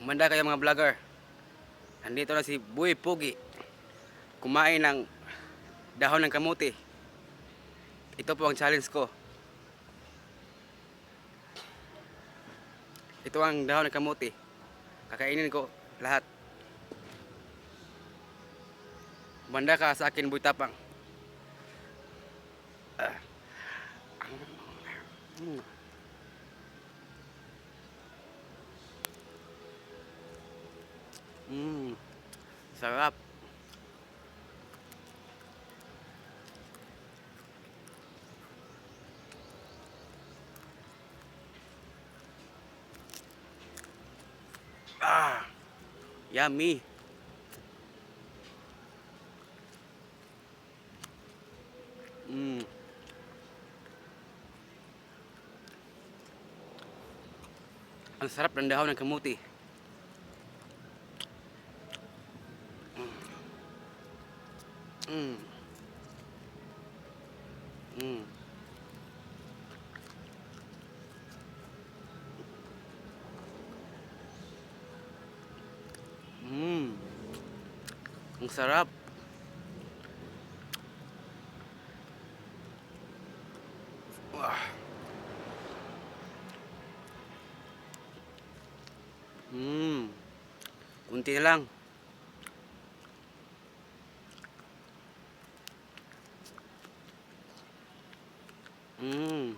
Humanda kayo mga vlogger. Nandito na si Boy Pogi. Kumain ng dahon ng kamuti. Ito po ang challenge ko. Ito ang dahon ng kamuti. Kakainin ko lahat. Humanda ka sa akin, Boy Tapang. Sarap. Yummy. Ang sarap ng dahon ng kamuti. Mm. Mm. Mm. Ang sarap. Wah. Kunti na lang. Mm.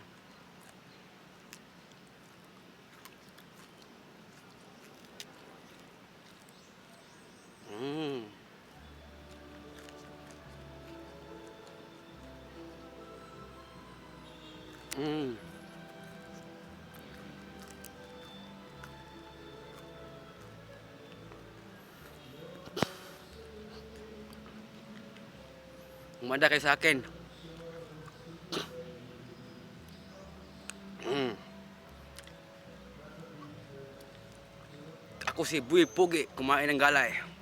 Mm. Mm. Umanda kayo sa akin. Ako si Boy Pogi, kumain ng galay.